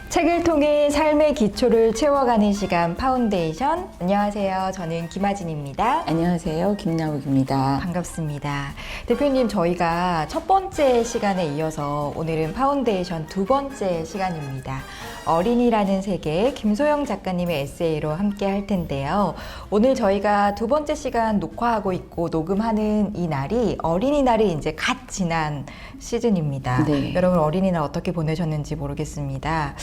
책을 통해 삶의 기초를 채워가는 시간 파운데이션. 안녕하세요. 저는 김아진입니다. 안녕하세요. 김나욱입니다. 반갑습니다. 대표님, 저희가 첫 번째 시간에 이어서 오늘은 파운데이션 두 번째 시간입니다. 어린이라는 세계 김소영 작가님의 에세이로 함께 할 텐데요. 오늘 저희가 두 번째 시간 녹화하고 있고 녹음하는 이 날이 어린이날이 이제 갓 지난 시즌입니다. 네. 여러분 어린이날 어떻게 보내셨는지 모르겠습니다.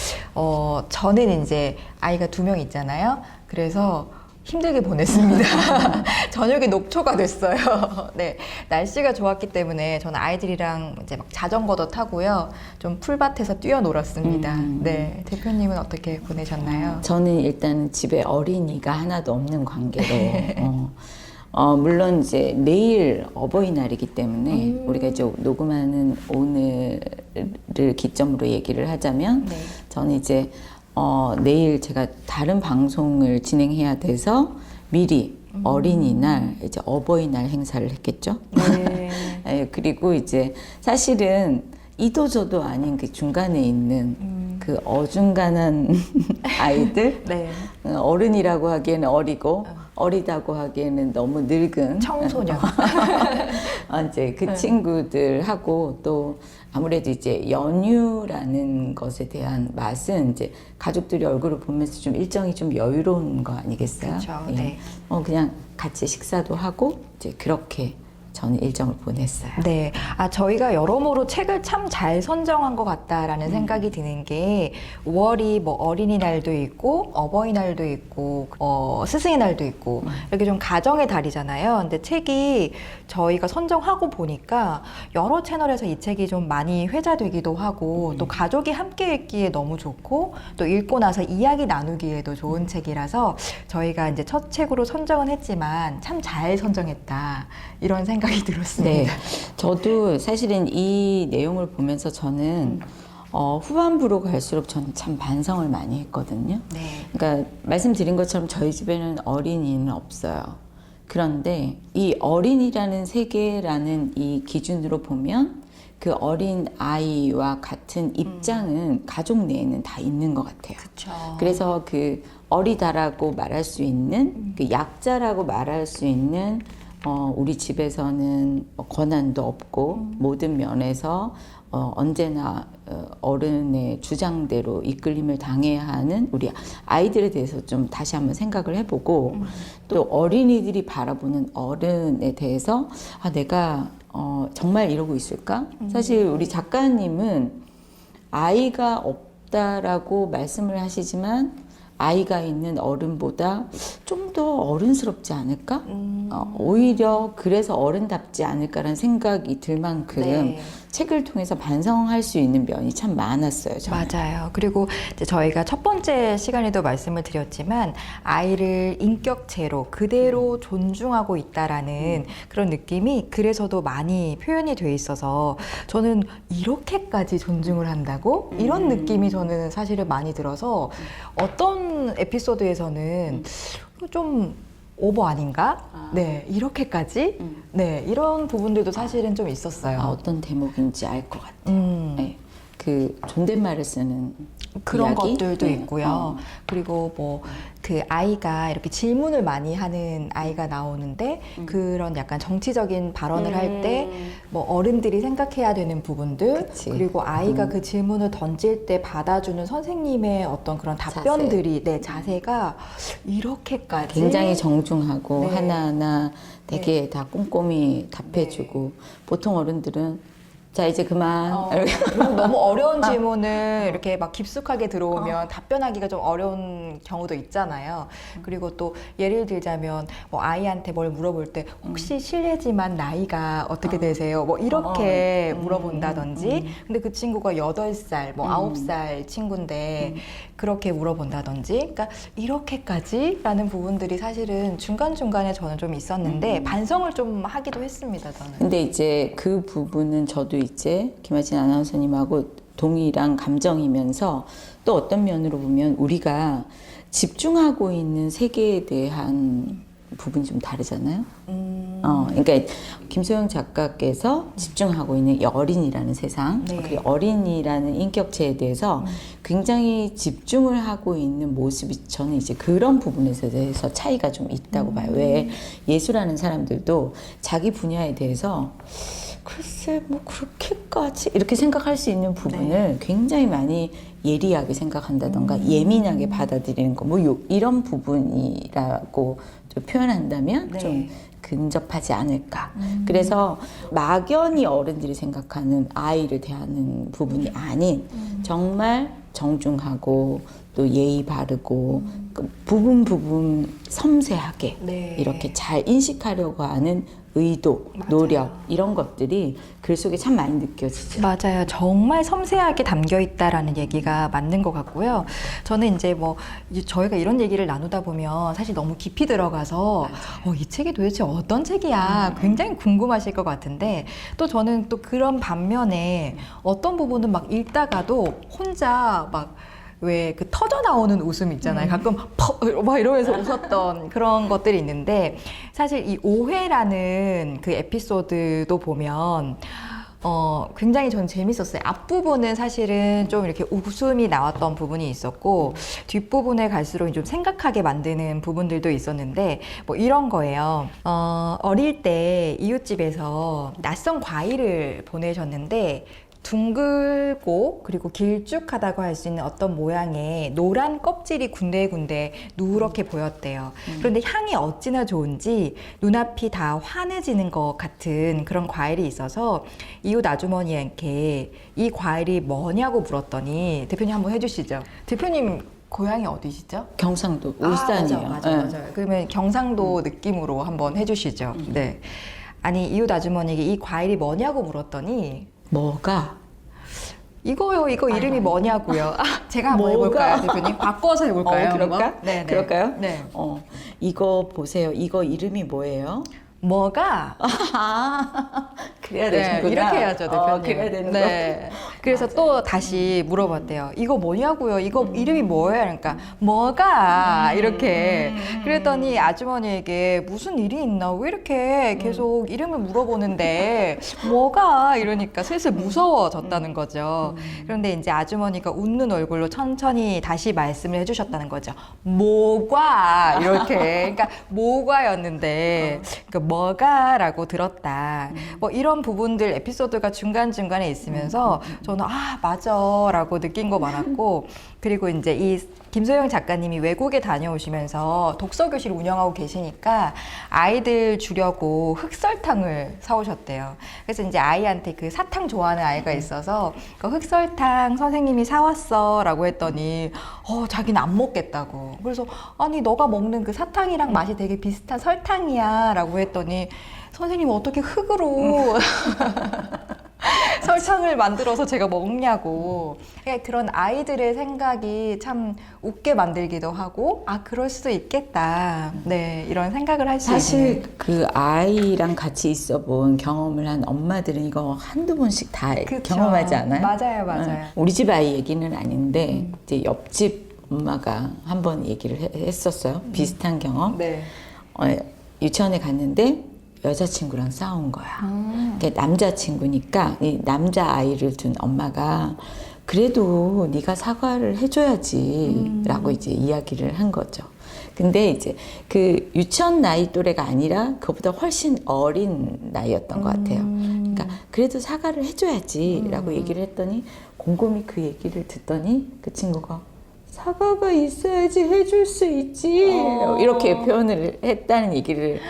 저는 이제 아이가 2명 있잖아요. 그래서 힘들게 보냈습니다. 저녁에 녹초가 됐어요. 네, 날씨가 좋았기 때문에 저는 아이들이랑 이제 막 자전거도 타고요. 좀 풀밭에서 뛰어놀았습니다. 네, 대표님은 어떻게 보내셨나요? 저는 일단 집에 어린이가 하나도 없는 관계로 물론 이제 내일 어버이날이기 때문에 우리가 이제 녹음하는 오늘을 기점으로 얘기를 하자면 네. 저는 이제 내일 제가 다른 방송을 진행해야 돼서 미리 어린이날, 이제 어버이날 행사를 했겠죠. 네. 예, 그리고 이제 사실은 이도저도 아닌 그 중간에 있는 그 어중간한 아이들, 네. 어른이라고 하기에는 어리고 어리다고 하기에는 너무 늙은 청소년. 이제 그 친구들하고 또 아무래도 이제 연휴라는 것에 대한 맛은 이제 가족들이 얼굴을 보면서 좀 일정이 좀 여유로운 거 아니겠어요? 그렇죠. 예. 네. 그냥 같이 식사도 하고 이제 그렇게 저는 일정을 보냈어요. 네. 저희가 여러모로 책을 참 잘 선정한 것 같다라는 생각이 드는 게 5월이 뭐 어린이날도 있고 어버이날도 있고 스승의 날도 있고 이렇게 좀 가정의 달이잖아요. 근데 책이 저희가 선정하고 보니까 여러 채널에서 이 책이 좀 많이 회자되기도 하고 또 가족이 함께 읽기에 너무 좋고 또 읽고 나서 이야기 나누기에도 좋은 책이라서 저희가 이제 첫 책으로 선정은 했지만 참 잘 선정했다. 이런 생각이 들었습니다. 네, 저도 사실은 이 내용을 보면서 저는 후반부로 갈수록 저는 참 반성을 많이 했거든요. 네. 그러니까 말씀드린 것처럼 저희 집에는 어린이는 없어요. 그런데 이 어린이라는 세계라는 이 기준으로 보면 그 어린 아이와 같은 입장은 가족 내에는 다 있는 것 같아요. 그렇죠. 그래서 그 어리다라고 말할 수 있는 그 약자라고 말할 수 있는 우리 집에서는 권한도 없고 모든 면에서 언제나 어른의 주장대로 이끌림을 당해야 하는 우리 아이들에 대해서 좀 다시 한번 생각을 해보고 또 어린이들이 바라보는 어른에 대해서 내가 정말 이러고 있을까? 사실 우리 작가님은 아이가 없다라고 말씀을 하시지만 아이가 있는 어른보다 좀 더 어른스럽지 않을까? 오히려 그래서 어른답지 않을까라는 생각이 들 만큼 네. 책을 통해서 반성할 수 있는 면이 참 많았어요. 저는. 맞아요. 그리고 이제 저희가 첫 번째 시간에도 말씀을 드렸지만 아이를 인격체로 그대로 존중하고 있다라는 그런 느낌이 글에서도 많이 표현이 돼 있어서 저는 이렇게까지 존중을 한다고? 이런 느낌이 저는 사실은 많이 들어서 어떤 에피소드에서는 좀 오버 아닌가? 네, 이렇게까지? 네, 이런 부분들도 사실은 좀 있었어요. 어떤 대목인지 알 것 같아요. 네. 그 존댓말을 쓰는 그런 이야기? 것들도 네. 있고요. 그리고 뭐 그 아이가 이렇게 질문을 많이 하는 아이가 나오는데 그런 약간 정치적인 발언을 할 때 뭐 어른들이 생각해야 되는 부분들 그치. 그리고 아이가 그 질문을 던질 때 받아주는 선생님의 어떤 그런 답변들이 네, 자세가 이렇게까지 굉장히 정중하고 네. 하나하나 되게 다 꼼꼼히 답해주고 보통 어른들은 자 이제 그만 그리고 너무 어려운 질문을 이렇게 막 깊숙하게 들어오면 답변하기가 좀 어려운 경우도 있잖아요. 그리고 또 예를 들자면 뭐 아이한테 뭘 물어볼 때 혹시 실례지만 나이가 어떻게 되세요? 뭐 이렇게 물어본다든지 근데 그 친구가 8살, 뭐 9살 친구인데 그렇게 물어본다든지 그러니까 이렇게까지? 라는 부분들이 사실은 중간중간에 저는 좀 있었는데 반성을 좀 하기도 했습니다. 저는. 근데 이제 그 부분은 저도 이제 김아진 아나운서님하고 동일한 감정이면서 또 어떤 면으로 보면 우리가 집중하고 있는 세계에 대한 부분이 좀 다르잖아요. 그러니까 김소영 작가께서 집중하고 있는 이 어린이라는 세상, 네. 그 어린이라는 인격체에 대해서 굉장히 집중을 하고 있는 모습이 저는 이제 그런 부분에서 대해서 차이가 좀 있다고 봐요. 왜 예술하는 사람들도 자기 분야에 대해서 글쎄 뭐 그렇게까지 이렇게 생각할 수 있는 부분을 굉장히 많이 예리하게 생각한다던가 예민하게 받아들이는 거 뭐 이런 부분이라고 좀 표현한다면 네. 좀 근접하지 않을까. 그래서 막연히 어른들이 생각하는 아이를 대하는 부분이 아닌 정말 정중하고 또 예의 바르고 그 부분 섬세하게 네. 이렇게 잘 인식하려고 하는 의도, 맞아요. 노력 이런 것들이 글 속에 참 많이 느껴지죠. 맞아요. 정말 섬세하게 담겨 있다라는 얘기가 맞는 것 같고요. 저는 이제 뭐 이제 저희가 이런 얘기를 나누다 보면 사실 너무 깊이 들어가서 이 책이 도대체 어떤 책이야 굉장히 궁금하실 것 같은데 또 저는 또 그런 반면에 어떤 부분은 막 읽다가도 혼자 막 왜 그 터져 나오는 웃음 있잖아요. 가끔 막 이러면서 웃었던 그런 것들이 있는데 사실 이 오해라는 그 에피소드도 보면 굉장히 전 재밌었어요. 앞부분은 사실은 좀 이렇게 웃음이 나왔던 부분이 있었고 뒷부분에 갈수록 좀 생각하게 만드는 부분들도 있었는데 뭐 이런 거예요. 어릴 때 이웃집에서 낯선 과일을 보내셨는데 둥글고 그리고 길쭉하다고 할 수 있는 어떤 모양의 노란 껍질이 군데군데 누렇게 보였대요. 그런데 향이 어찌나 좋은지 눈앞이 다 환해지는 것 같은 그런 과일이 있어서 이웃 아주머니에게 이 과일이 뭐냐고 물었더니 대표님 한번 해주시죠. 대표님 고향이 어디시죠? 경상도 울산이에요. 맞아요. 그러면 경상도 느낌으로 한번 해주시죠. 네. 아니 이웃 아주머니에게 이 과일이 뭐냐고 물었더니 뭐가? 이거 이름이 뭐냐고요? 제가 한번 해볼까요, 대표님? 바꿔서 해볼까요? 그럴까? 한번? 네, 네. 그럴까요? 네. 이거 보세요. 이거 이름이 뭐예요? 뭐가? 그래야 네, 되는구나. 이렇게 해야죠, 대표님. 그래야 되는 네. 그래서 또 다시 물어봤대요. 이거 뭐냐고요? 이거 이름이 뭐예요? 그러니까 뭐가? 이렇게. 그랬더니 아주머니에게 무슨 일이 있나? 왜 이렇게 계속 이름을 물어보는데 뭐가? 이러니까 슬슬 무서워졌다는 거죠. 그런데 이제 아주머니가 웃는 얼굴로 천천히 다시 말씀을 해주셨다는 거죠. 뭐가? 이렇게. 그러니까 뭐가였는데 그러니까 뭐가라고 들었다. 뭐 이런 부분들 에피소드가 중간중간에 있으면서 저는 맞아라고 느낀 거 많았고 그리고 이제 이 김소영 작가님이 외국에 다녀오시면서 독서교실 운영하고 계시니까 아이들 주려고 흑설탕을 사오셨대요. 그래서 이제 아이한테 그 사탕 좋아하는 아이가 있어서 그 흑설탕 선생님이 사왔어 라고 했더니 자기는 안 먹겠다고. 그래서 아니 너가 먹는 그 사탕이랑 맛이 되게 비슷한 설탕이야 라고 했더니 선생님 어떻게 흙으로 설탕을 만들어서 제가 먹냐고. 그런 아이들의 생각이 참 웃게 만들기도 하고 그럴 수도 있겠다. 네, 이런 생각을 할 수 있는. 사실 그 아이랑 같이 있어 본 경험을 한 엄마들은 이거 한두 번씩 다 그쵸. 경험하지 않아요? 맞아요. 우리 집 아이 얘기는 아닌데 이제 옆집 엄마가 한 번 얘기를 했었어요. 비슷한 경험. 네. 유치원에 갔는데 여자친구랑 싸운 거야. 그러니까 남자친구니까 이 남자아이를 둔 엄마가 그래도 네가 사과를 해줘야지 라고 이제 이야기를 한 거죠. 근데 이제 그 유치원 나이 또래가 아니라 그보다 훨씬 어린 나이였던 것 같아요. 그러니까 그래도 사과를 해줘야지 라고 얘기를 했더니 곰곰이 그 얘기를 듣더니 그 친구가 사과가 있어야지 해줄 수 있지 이렇게 표현을 했다는 얘기를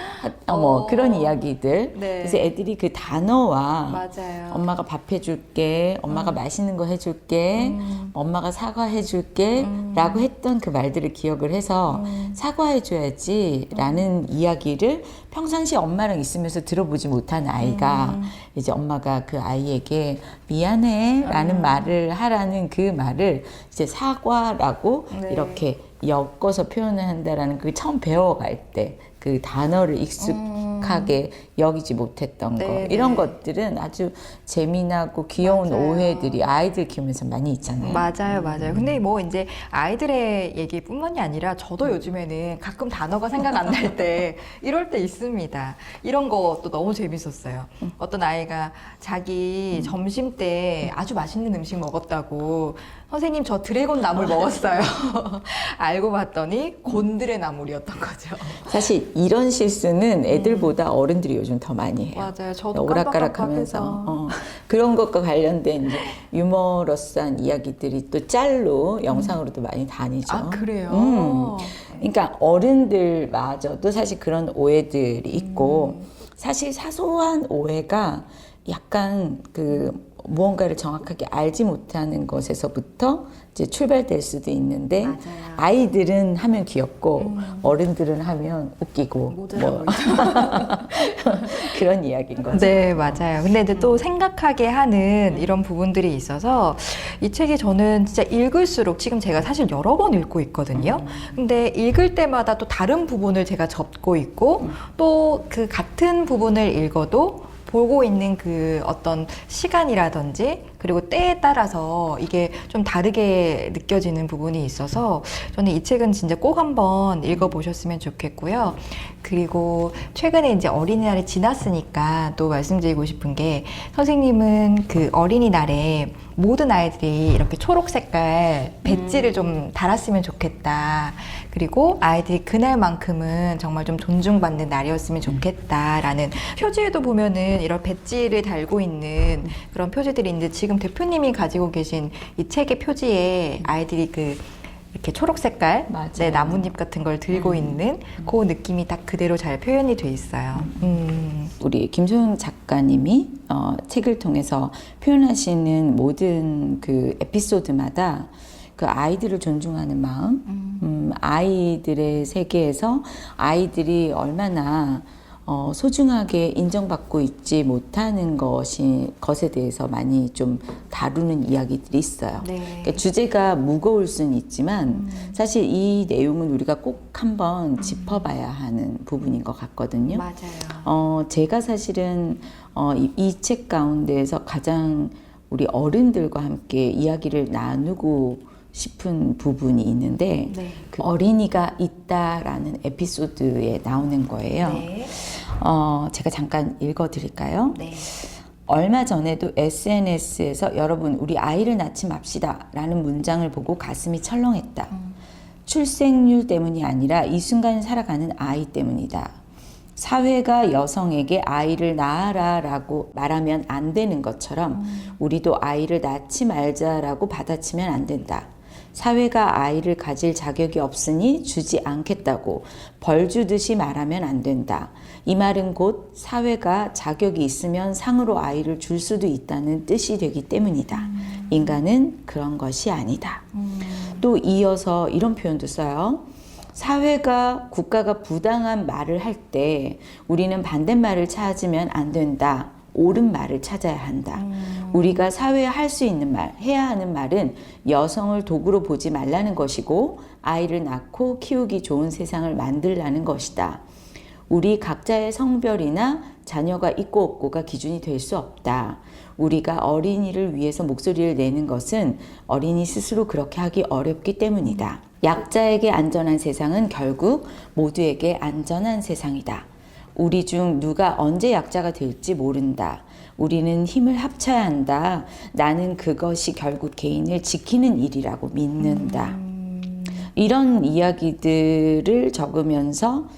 그런 이야기들. 네. 그래서 애들이 그 단어와 맞아요. 엄마가 밥 해줄게, 엄마가 맛있는 거 해줄게, 엄마가 사과해줄게 라고 했던 그 말들을 기억을 해서 사과해줘야지 라는 이야기를 평상시 엄마랑 있으면서 들어보지 못한 아이가 이제 엄마가 그 아이에게 미안해 라는 말을 하라는 그 말을 이제 사과라고 네. 이렇게 엮어서 표현을 한다라는 그 처음 배워갈 때 그 단어를 약하게 여기지 못했던 거 네, 이런 네. 것들은 아주 재미나고 귀여운 맞아요. 오해들이 아이들 키우면서 많이 있잖아요. 맞아요, 맞아요. 근데 뭐 이제 아이들의 얘기뿐만이 아니라 저도 요즘에는 가끔 단어가 생각 안 날 때 이럴 때 있습니다. 이런 것도 너무 재밌었어요. 어떤 아이가 자기 점심 때 아주 맛있는 음식 먹었다고 선생님 저 드래곤 나물 먹었어요. 알고 봤더니 곤드레 나물이었던 거죠. 사실 이런 실수는 애들보다 어른들이 요즘 더 많이 해요. 맞아요. 저도 오락가락하면서 깜빡깜빡해서. 그런 것과 관련된 이제 유머러스한 이야기들이 또 짤로 영상으로도 많이 다니죠. 아, 그래요? 그러니까 어른들마저도 사실 그런 오해들이 있고 사실 사소한 오해가 약간 그 무언가를 정확하게 알지 못하는 것에서부터 이제 출발될 수도 있는데 맞아요. 아이들은 하면 귀엽고 어른들은 하면 웃기고 모자라 뭐 그런 이야기인 거죠. 네, 맞아요. 근데 이제 또 생각하게 하는 이런 부분들이 있어서 이 책이 저는 진짜 읽을수록 지금 제가 사실 여러 번 읽고 있거든요. 근데 읽을 때마다 또 다른 부분을 제가 접고 있고 또 그 같은 부분을 읽어도 보고 있는 그 어떤 시간이라든지 그리고 때에 따라서 이게 좀 다르게 느껴지는 부분이 있어서 저는 이 책은 진짜 꼭 한번 읽어보셨으면 좋겠고요. 그리고 최근에 이제 어린이날이 지났으니까 또 말씀드리고 싶은 게 선생님은 그 어린이날에 모든 아이들이 이렇게 초록 색깔 배지를 좀 달았으면 좋겠다. 그리고 아이들이 그날만큼은 정말 좀 존중받는 날이었으면 좋겠다라는 표지에도 보면은 이런 배지를 달고 있는 그런 표지들이 있는데 지금 대표님이 가지고 계신 이 책의 표지에 아이들이 그 이렇게 초록 색깔 맞아요. 네, 나뭇잎 같은 걸 들고 있는 그 느낌이 딱 그대로 잘 표현이 돼 있어요. 우리 김소영 작가님이 책을 통해서 표현하시는 모든 그 에피소드마다 그 아이들을 존중하는 마음, 아이들의 세계에서 아이들이 얼마나 소중하게 인정받고 있지 못하는 것에 대해서 많이 좀 다루는 이야기들이 있어요. 네. 그러니까 주제가 무거울 수는 있지만 사실 이 내용은 우리가 꼭 한번 짚어봐야 하는 부분인 것 같거든요. 맞아요. 제가 사실은 이 책 가운데에서 가장 우리 어른들과 함께 이야기를 나누고 싶은 부분이 있는데 네. 그 어린이가 있다라는 에피소드에 나오는 거예요. 네. 제가 잠깐 읽어드릴까요? 네. 얼마 전에도 SNS에서 여러분 우리 아이를 낳지 맙시다 라는 문장을 보고 가슴이 철렁했다. 출생률 때문이 아니라 이 순간 살아가는 아이 때문이다. 사회가 여성에게 아이를 낳아라 라고 말하면 안 되는 것처럼 우리도 아이를 낳지 말자라고 받아치면 안 된다. 사회가 아이를 가질 자격이 없으니 주지 않겠다고 벌 주듯이 말하면 안 된다. 이 말은 곧 사회가 자격이 있으면 상으로 아이를 줄 수도 있다는 뜻이 되기 때문이다. 인간은 그런 것이 아니다. 또 이어서 이런 표현도 써요. 사회가 국가가 부당한 말을 할 때 우리는 반대말을 찾으면 안 된다. 옳은 말을 찾아야 한다. 우리가 사회에 할 수 있는 말, 해야 하는 말은 여성을 도구로 보지 말라는 것이고 아이를 낳고 키우기 좋은 세상을 만들라는 것이다. 우리 각자의 성별이나 자녀가 있고 없고가 기준이 될 수 없다. 우리가 어린이를 위해서 목소리를 내는 것은 어린이 스스로 그렇게 하기 어렵기 때문이다. 약자에게 안전한 세상은 결국 모두에게 안전한 세상이다. 우리 중 누가 언제 약자가 될지 모른다. 우리는 힘을 합쳐야 한다. 나는 그것이 결국 개인을 지키는 일이라고 믿는다. 이런 이야기들을 적으면서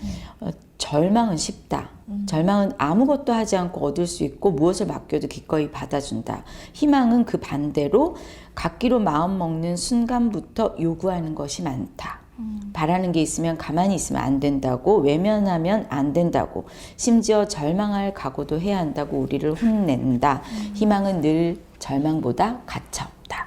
절망은 쉽다. 절망은 아무것도 하지 않고 얻을 수 있고 무엇을 맡겨도 기꺼이 받아준다. 희망은 그 반대로 갖기로 마음먹는 순간부터 요구하는 것이 많다. 바라는 게 있으면 가만히 있으면 안 된다고, 외면하면 안 된다고, 심지어 절망할 각오도 해야 한다고 우리를 혼낸다. 희망은 늘 절망보다 가차없다.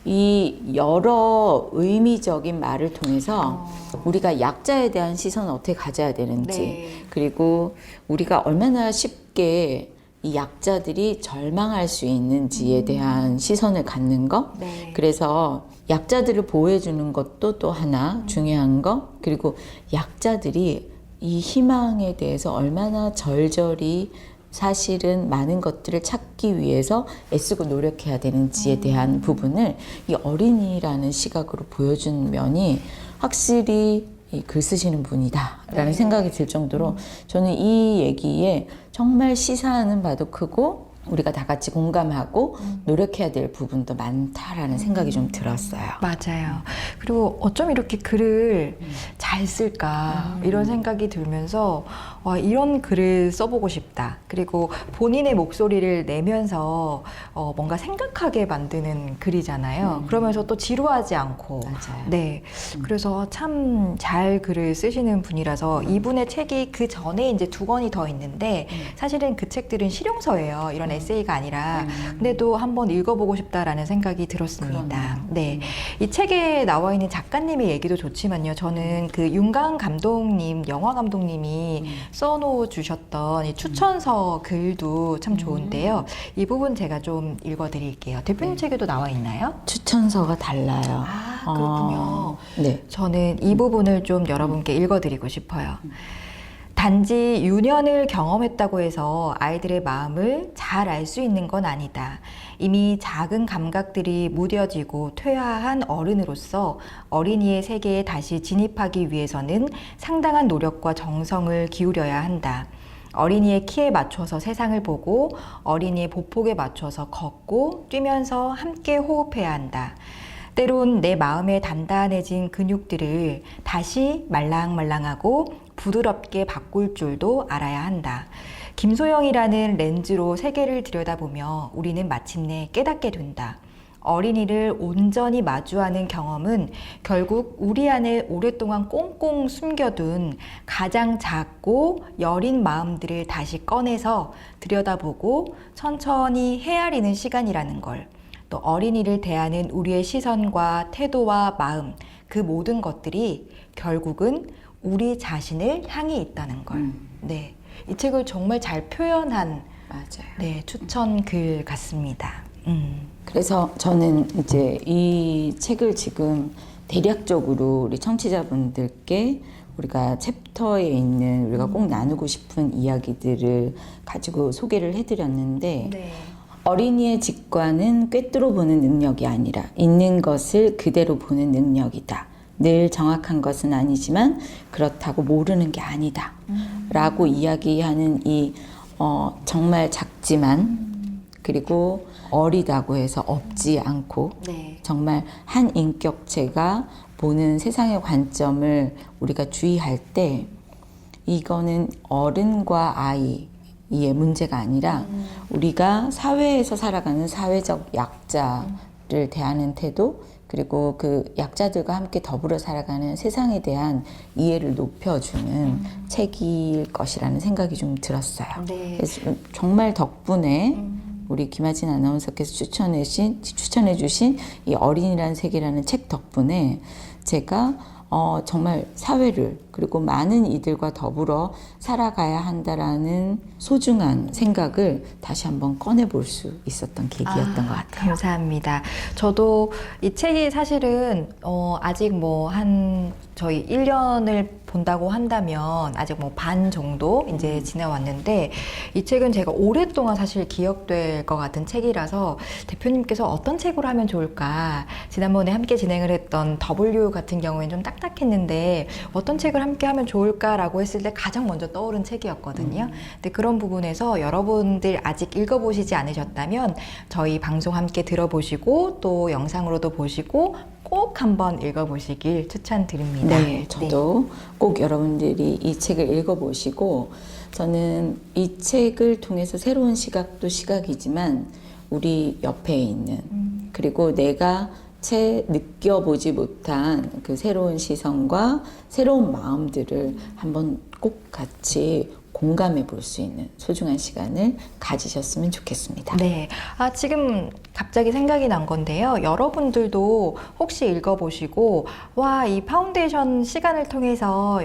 이 여러 의미적인 말을 통해서 우리가 약자에 대한 시선을 어떻게 가져야 되는지, 네. 그리고 우리가 얼마나 쉽게 이 약자들이 절망할 수 있는지에 대한 시선을 갖는 것. 네. 그래서 약자들을 보호해주는 것도 또 하나 중요한 거. 그리고 약자들이 이 희망에 대해서 얼마나 절절히 사실은 많은 것들을 찾기 위해서 애쓰고 노력해야 되는지에 대한 부분을 이 어린이라는 시각으로 보여준 면이 확실히 이 글 쓰시는 분이다라는 생각이 들 정도로 저는 이 얘기에 정말 시사하는 바도 크고 우리가 다 같이 공감하고 노력해야 될 부분도 많다라는 생각이 좀 들었어요. 맞아요. 그리고 어쩜 이렇게 글을 잘 쓸까 이런 생각이 들면서 와, 이런 글을 써보고 싶다. 그리고 본인의 목소리를 내면서 뭔가 생각하게 만드는 글이잖아요. 그러면서 또 지루하지 않고. 맞아요. 네. 그래서 참 잘 글을 쓰시는 분이라서 이분의 책이 그 전에 이제 2권이 더 있는데 사실은 그 책들은 실용서예요. 이런 에세이가 아니라. 근데도 한번 읽어보고 싶다라는 생각이 들었습니다. 네. 이 책에 나와 있는 작가님의 얘기도 좋지만요. 저는 그 윤강 감독님, 영화 감독님이 써놓어 주셨던 이 추천서 글도 참 좋은데요. 이 부분 제가 좀 읽어드릴게요. 대표님 책에도 나와 있나요? 추천서가 달라요. 아, 그렇군요. 네. 저는 이 부분을 좀 여러분께 읽어드리고 싶어요. 단지 유년을 경험했다고 해서 아이들의 마음을 잘 알 수 있는 건 아니다. 이미 작은 감각들이 무뎌지고 퇴화한 어른으로서 어린이의 세계에 다시 진입하기 위해서는 상당한 노력과 정성을 기울여야 한다. 어린이의 키에 맞춰서 세상을 보고 어린이의 보폭에 맞춰서 걷고 뛰면서 함께 호흡해야 한다. 때론 내 마음에 단단해진 근육들을 다시 말랑말랑하고 부드럽게 바꿀 줄도 알아야 한다. 김소영이라는 렌즈로 세계를 들여다보며 우리는 마침내 깨닫게 된다. 어린이를 온전히 마주하는 경험은 결국 우리 안에 오랫동안 꽁꽁 숨겨둔 가장 작고 여린 마음들을 다시 꺼내서 들여다보고 천천히 헤아리는 시간이라는 걸. 또 어린이를 대하는 우리의 시선과 태도와 마음, 그 모든 것들이 결국은 우리 자신을 향해 있다는 걸. 네, 이 책을 정말 잘 표현한 맞아요. 네, 추천 글 같습니다. 그래서 저는 이제 이 책을 지금 대략적으로 우리 청취자분들께 우리가 챕터에 있는 우리가 꼭 나누고 싶은 이야기들을 가지고 소개를 해드렸는데 네. 어린이의 직관은 꿰뚫어 보는 능력이 아니라 있는 것을 그대로 보는 능력이다. 늘 정확한 것은 아니지만 그렇다고 모르는 게 아니다. 라고 이야기하는 이 정말 작지만 그리고 어리다고 해서 없지 않고 네. 정말 한 인격체가 보는 세상의 관점을 우리가 주의할 때 이거는 어른과 아이의 문제가 아니라 우리가 사회에서 살아가는 사회적 약자를 대하는 태도 그리고 그 약자들과 함께 더불어 살아가는 세상에 대한 이해를 높여주는 책일 것이라는 생각이 좀 들었어요. 네. 그래서 정말 덕분에 우리 김아진 아나운서께서 추천해 주신 이 어린이라는 세계라는 책 덕분에 제가 정말 사회를 그리고 많은 이들과 더불어 살아가야 한다라는 소중한 생각을 다시 한번 꺼내볼 수 있었던 계기였던 것 같아요. 감사합니다. 저도 이 책이 사실은 아직 뭐 저희 1년을 본다고 한다면 아직 뭐 반 정도 이제 지나왔는데 이 책은 제가 오랫동안 사실 기억될 것 같은 책이라서 대표님께서 어떤 책으로 하면 좋을까 지난번에 함께 진행을 했던 W 같은 경우에는 좀 딱딱했는데 어떤 책을 함께 하면 좋을까라고 했을 때 가장 먼저 떠오른 책이었거든요. 근데 그런 부분에서 여러분들 아직 읽어보시지 않으셨다면 저희 방송 함께 들어보시고 또 영상으로도 보시고 꼭 한번 읽어보시길 추천드립니다. 네, 저도 꼭 여러분들이 이 책을 읽어보시고 저는 이 책을 통해서 새로운 시각도 시각이지만 우리 옆에 있는 그리고 내가 채 느껴보지 못한 그 새로운 시선과 새로운 마음들을 한번 꼭 같이 공감해 볼 수 있는 소중한 시간을 가지셨으면 좋겠습니다. 네. 지금 갑자기 생각이 난 건데요. 여러분들도 혹시 읽어보시고 와, 이 파운데이션 시간을 통해서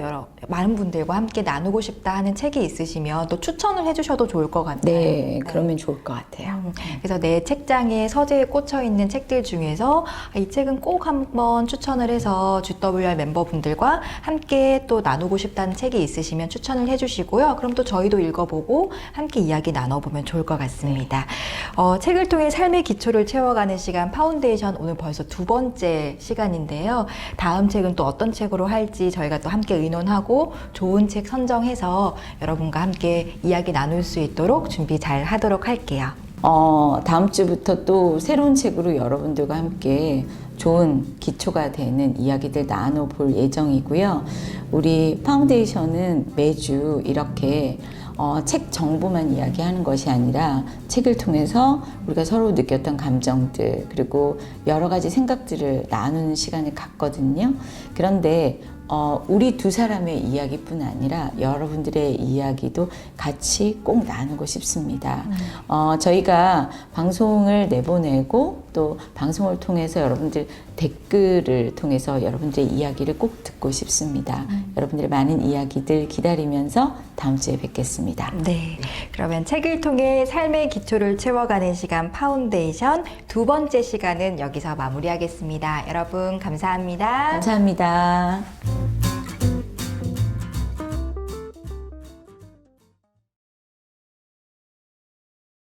많은 분들과 함께 나누고 싶다 하는 책이 있으시면 또 추천을 해주셔도 좋을 것 같아요. 네, 그러면 좋을 것 같아요. 그래서 내 책장에 서재에 꽂혀 있는 책들 중에서 이 책은 꼭 한번 추천을 해서 GWR 멤버분들과 함께 또 나누고 싶다는 책이 있으시면 추천을 해주시고요. 그럼 또 저희도 읽어보고 함께 이야기 나눠보면 좋을 것 같습니다. 책을 통해 삶의 기초를 채워가는 시간 파운데이션 오늘 벌써 2번째 시간인데요. 다음 책은 또 어떤 책으로 할지 저희가 또 함께 의논하고 좋은 책 선정해서 여러분과 함께 이야기 나눌 수 있도록 준비 잘 하도록 할게요. 다음 주부터 또 새로운 책으로 여러분들과 함께 좋은 기초가 되는 이야기들 나눠볼 예정이고요. 우리 파운데이션은 매주 이렇게 책 정보만 이야기하는 것이 아니라 책을 통해서 우리가 서로 느꼈던 감정들 그리고 여러 가지 생각들을 나누는 시간을 갖거든요. 그런데 우리 두 사람의 이야기뿐 아니라 여러분들의 이야기도 같이 꼭 나누고 싶습니다. 저희가 방송을 내보내고 또 방송을 통해서 여러분들 댓글을 통해서 여러분들의 이야기를 꼭 듣고 싶습니다. 여러분들의 많은 이야기들 기다리면서 다음 주에 뵙겠습니다. 네, 그러면 책을 통해 삶의 기초를 채워가는 시간 파운데이션 2번째 시간은 여기서 마무리하겠습니다. 여러분 감사합니다. 감사합니다.